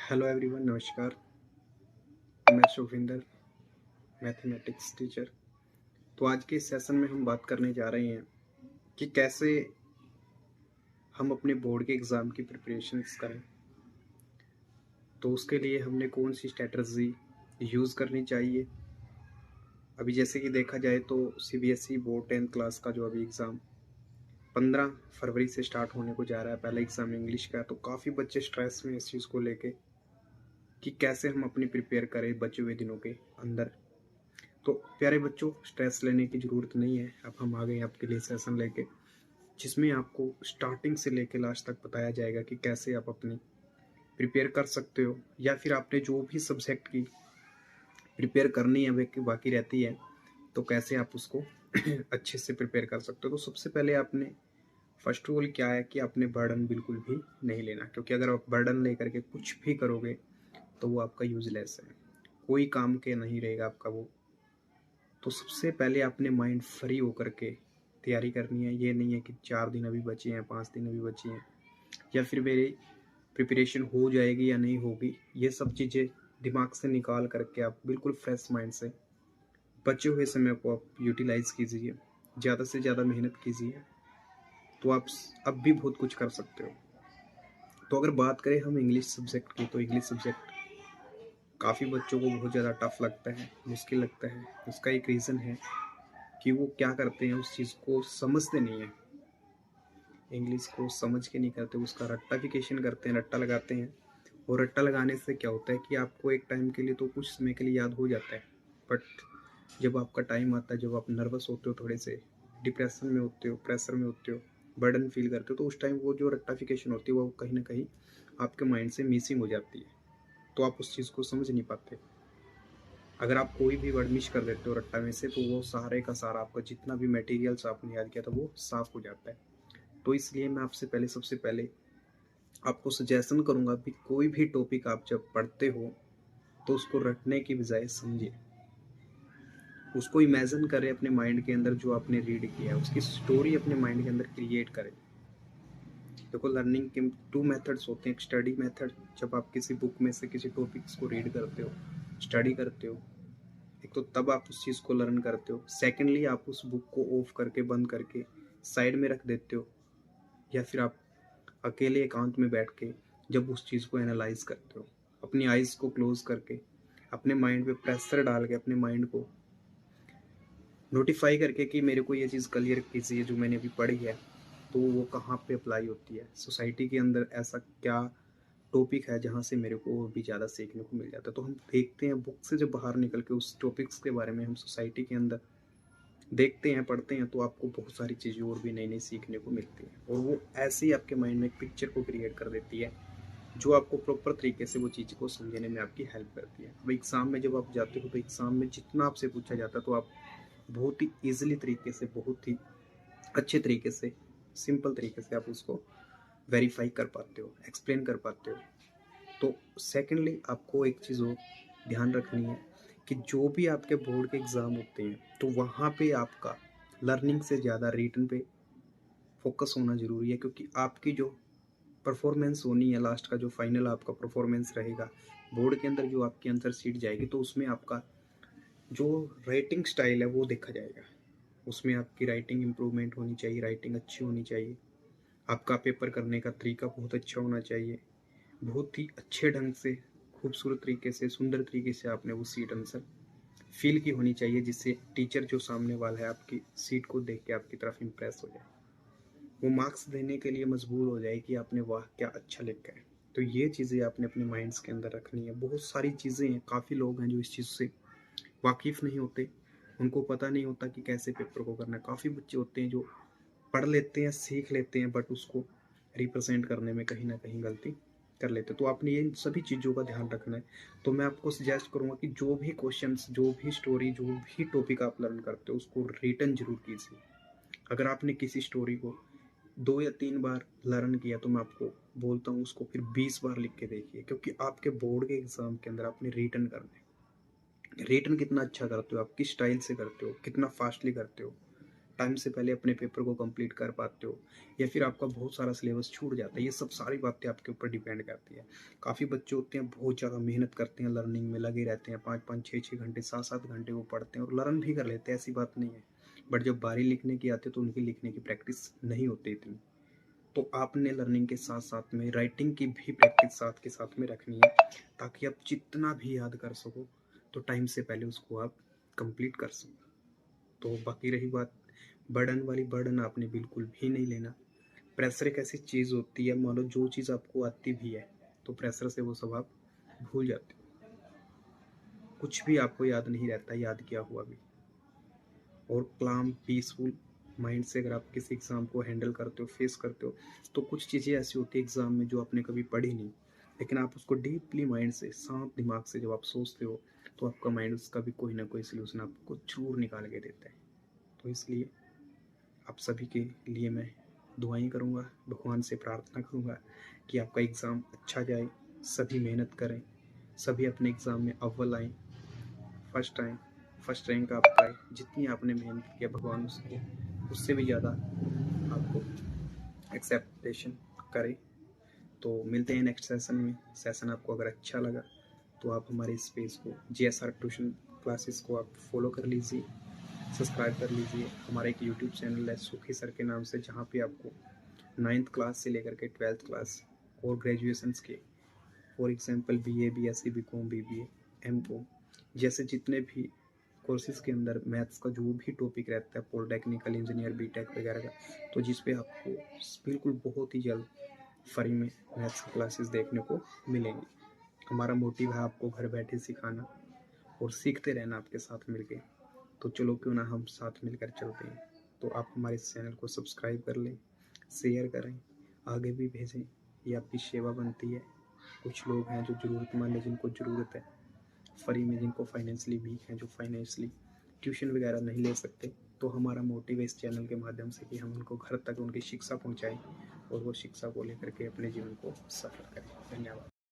Hello everyone, नमस्कार। मैं शुभिंदर, mathematics teacher. तो आज के इस सेशन में हम बात करने जा रहे हैं कि कैसे हम अपने बोर्ड के एग्ज़ाम की प्रिपरेशंस करें। तो उसके लिए हमने कौन सी स्ट्रेटजी यूज़ करनी चाहिए। अभी जैसे कि देखा जाए तो सीबीएसई बोर्ड 10th क्लास का जो अभी एग्ज़ाम 15 फरवरी से स्टार्ट होने को जा रहा है। पहला एग्ज़ाम इंग्लिश का, तो काफ़ी बच्चे स्ट्रेस में इस चीज़ को लेके कि कैसे हम अपनी प्रिपेयर करें बचे हुए दिनों के अंदर। तो प्यारे बच्चों, स्ट्रेस लेने की ज़रूरत नहीं है। अब हम आ गए आपके लिए सेशन लेके, जिसमें आपको स्टार्टिंग से लेके लास्ट तक बताया जाएगा कि कैसे आप अपनी प्रिपेयर कर सकते हो, या फिर आपने जो भी सब्जेक्ट की प्रिपेयर करनी है वे बाकी रहती है तो कैसे आप उसको अच्छे से प्रिपेयर कर सकते हो। तो सबसे पहले आपने फर्स्ट रूल क्या है कि आपने बर्डन बिल्कुल भी नहीं लेना, क्योंकि अगर आप बर्डन लेकर के कुछ भी करोगे तो वो आपका यूजलेस है, कोई काम के नहीं रहेगा आपका वो। तो सबसे पहले आपने माइंड फ्री होकर के तैयारी करनी है। ये नहीं है कि 4 दिन अभी बचे हैं, 5 दिन अभी बचे हैं, या फिर मेरी प्रिपरेशन हो जाएगी या नहीं होगी। ये सब चीज़ें दिमाग से निकाल करके आप बिल्कुल फ्रेश माइंड से बचे हुए समय को आप यूटिलाइज़ कीजिए, ज़्यादा से ज़्यादा मेहनत कीजिए, तो आप अब भी बहुत कुछ कर सकते हो। तो अगर बात करें हम इंग्लिश सब्जेक्ट की, तो इंग्लिश सब्जेक्ट काफ़ी बच्चों को बहुत ज़्यादा टफ लगता है, मुश्किल लगता है। उसका एक रीज़न है कि वो क्या करते हैं, उस चीज़ को समझते नहीं हैं, इंग्लिश को समझ के नहीं करते, उसका रट्टाफिकेशन करते हैं, रट्टा लगाते हैं। और रट्टा लगाने से क्या होता है कि आपको एक टाइम के लिए तो कुछ समय के लिए याद हो जाता है, बट जब आपका टाइम आता है, जब आप नर्वस होते हो, थोड़े से डिप्रेशन में होते हो, प्रेशर में होते हो, बर्डन फील करते हो, तो उस टाइम वो जो रट्टाफिकेशन होती है वो कहीं ना कहीं आपके माइंड से मिसिंग हो जाती है, तो आप उस चीज़ को समझ नहीं पाते। अगर आप कोई भी वर्ड मिस कर देते हो रट्टा में से, तो वो सारे का सारा आपका जितना भी मटेरियल्स आपने याद किया था वो साफ हो जाता है। तो इसलिए मैं आपसे पहले सबसे पहले आपको सजेशन करूंगा कि कोई भी टॉपिक आप जब पढ़ते हो तो उसको रटने की बजाय समझिए, उसको इमेजिन करें अपने माइंड के अंदर, जो आपने रीड किया है उसकी स्टोरी अपने माइंड के अंदर क्रिएट करें। देखो, लर्निंग के 2 मेथड्स होते हैं। एक स्टडी मेथड, जब आप किसी बुक में से किसी टॉपिक्स को रीड करते हो, स्टडी करते हो, एक तो तब आप उस चीज़ को लर्न करते हो। सेकेंडली, आप उस बुक को ऑफ करके बंद करके साइड में रख देते हो, या फिर आप अकेले एकांत में बैठ के जब उस चीज़ को एनालाइज करते हो, अपनी आइज़ को क्लोज करके, अपने माइंड पे प्रेशर डाल के, अपने माइंड को नोटिफाई करके कि मेरे को ये चीज़ क्लियर कीजिए जो मैंने अभी पढ़ी है, तो वो कहाँ पे अप्लाई होती है सोसाइटी के अंदर, ऐसा क्या टॉपिक है जहाँ से मेरे को भी ज़्यादा सीखने को मिल जाता है। तो हम देखते हैं बुक से जब बाहर निकल के उस टॉपिक्स के बारे में हम सोसाइटी के अंदर देखते हैं, पढ़ते हैं, तो आपको बहुत सारी चीज़ें और भी नई नई सीखने को मिलती हैं, और वो ऐसे ही आपके माइंड में एक पिक्चर को क्रिएट कर देती है जो आपको प्रॉपर तरीके से वो चीज़ को समझने में आपकी हेल्प करती है। अब एग्ज़ाम में जब आप जाते हो तो एग्ज़ाम में जितना आपसे पूछा जाता है तो आप बहुत ही ईजिली तरीके से, बहुत ही अच्छे तरीके से, सिंपल तरीके से आप उसको वेरीफाई कर पाते हो, एक्सप्लेन कर पाते हो। तो सेकेंडली, आपको एक चीज़ और ध्यान रखनी है कि जो भी आपके बोर्ड के एग्ज़ाम होते हैं तो वहाँ पे आपका लर्निंग से ज़्यादा रिटन पे फोकस होना ज़रूरी है, क्योंकि आपकी जो परफॉर्मेंस होनी है, लास्ट का जो फाइनल आपका परफॉर्मेंस रहेगा बोर्ड के अंदर, जो आपकी आंसर सीट जाएगी, तो उसमें आपका जो राइटिंग स्टाइल है वो देखा जाएगा। उसमें आपकी राइटिंग इम्प्रूवमेंट होनी चाहिए, राइटिंग अच्छी होनी चाहिए, आपका पेपर करने का तरीका बहुत अच्छा होना चाहिए, बहुत ही अच्छे ढंग से, खूबसूरत तरीके से, सुंदर तरीके से आपने वो सीट आंसर फील की होनी चाहिए, जिससे टीचर जो सामने वाला है आपकी सीट को देख के आपकी तरफ इम्प्रेस हो जाए, वो मार्क्स देने के लिए मजबूर हो जाए कि आपने वाह क्या अच्छा लिखा है। तो ये चीज़ें आपने अपने माइंड्स के अंदर रखनी है। बहुत सारी चीज़ें हैं, काफ़ी लोग हैं जो इस चीज़ से वाकिफ़ नहीं होते, उनको पता नहीं होता कि कैसे पेपर को करना है। काफ़ी बच्चे होते हैं जो पढ़ लेते हैं, सीख लेते हैं, बट उसको रिप्रेजेंट करने में कहीं ना कहीं गलती कर लेते हैं। तो आपने इन सभी चीज़ों का ध्यान रखना है। तो मैं आपको सजेस्ट करूँगा कि जो भी क्वेश्चंस, जो भी स्टोरी, जो भी टॉपिक आप लर्न करते हो उसको रिटन जरूर कीजिए। अगर आपने किसी स्टोरी को 2 या 3 बार लर्न किया तो मैं आपको बोलता हूँ उसको फिर 20 बार लिख के देखिए, क्योंकि आपके बोर्ड के एग्ज़ाम के अंदर आपने रिटन करना है। रिटन कितना अच्छा करते हो आप, किस स्टाइल से करते हो, कितना फास्टली करते हो, टाइम से पहले अपने पेपर को कंप्लीट कर पाते हो, या फिर आपका बहुत सारा सिलेबस छूट जाता है। ये सब सारी बातें आपके ऊपर डिपेंड करती है। काफ़ी बच्चे होते हैं बहुत ज़्यादा मेहनत करते हैं, लर्निंग में लगे रहते हैं, 5-5 6-6 घंटे 7-7 घंटे वो पढ़ते हैं और लर्न भी कर लेते हैं, ऐसी बात नहीं है। बट जब बारी लिखने की आती है तो उनकी लिखने की प्रैक्टिस नहीं होती इतनी। तो आपने लर्निंग के साथ साथ में राइटिंग की भी प्रैक्टिस साथ के साथ में रखनी है, ताकि आप जितना भी याद कर सको तो टाइम से पहले उसको आप कंप्लीट कर सको। तो बाकी रही बात बर्डन वाली, बर्डन आपने बिल्कुल भी नहीं लेना। प्रेशर एक ऐसी चीज़ होती है, मान लो जो चीज़ आपको आती भी है तो प्रेशर से वो सब आप भूल जाते हो, कुछ भी आपको याद नहीं रहता याद किया हुआ भी। और क्लाम पीसफुल माइंड से अगर आप किसी एग्ज़ाम को हैंडल करते हो, फेस करते हो, तो कुछ चीज़ें ऐसी होती है एग्ज़ाम में जो आपने कभी पढ़ी नहीं, लेकिन आप उसको डीपली माइंड से, शांत दिमाग से जब आप सोचते हो तो आपका माइंड उसका भी कोई ना कोई सलूशन आपको जरूर निकाल के देता है। तो इसलिए आप सभी के लिए मैं दुआएं करूँगा, भगवान से प्रार्थना करूँगा कि आपका एग्ज़ाम अच्छा जाए, सभी मेहनत करें, सभी अपने एग्ज़ाम में अव्वल आएँ, फर्स्ट आएँ, फर्स्ट रैंक आपका आए। जितनी आपने मेहनत किया भगवान उसको उससे भी ज़्यादा आपको एक्सेप्टेशन करे। तो मिलते हैं नेक्स्ट सेशन में। सेशन आपको अगर अच्छा लगा तो आप हमारे इस पेज को JSR ट्यूशन क्लासेस को आप फॉलो कर लीजिए, सब्सक्राइब कर लीजिए। हमारा एक यूट्यूब चैनल है सुखी सर के नाम से, जहाँ पे आपको 9th क्लास से लेकर के 12th क्लास और ग्रेजुएशंस के, for example BA BSc BCom BBA MCom जैसे जितने भी कोर्सेज के अंदर मैथ्स का जो भी टॉपिक रहता है, पॉलिटेक्निकल इंजीनियर BTech वगैरह का, तो जिस पे आपको बिल्कुल बहुत ही जल्द फ्री में मैथ्स की क्लासेस देखने को मिलेंगी। हमारा मोटिव है आपको घर बैठे सिखाना और सीखते रहना आपके साथ मिलके। तो चलो क्यों ना हम साथ मिलकर चलते हैं। तो आप हमारे इस चैनल को सब्सक्राइब कर लें, शेयर करें, आगे भी भेजें, ये आपकी सेवा बनती है। कुछ लोग हैं जो ज़रूरतमंद है, जिनको ज़रूरत है फ्री में, जिनको फाइनेंशियली वीक हैं, जो फाइनेंशियली ट्यूशन वगैरह नहीं ले सकते, तो हमारा मोटिव है इस चैनल के माध्यम से कि हम उनको घर तक उनकी शिक्षा पहुंचाएं और वो शिक्षा को लेकर के अपने जीवन को सफल करें। धन्यवाद।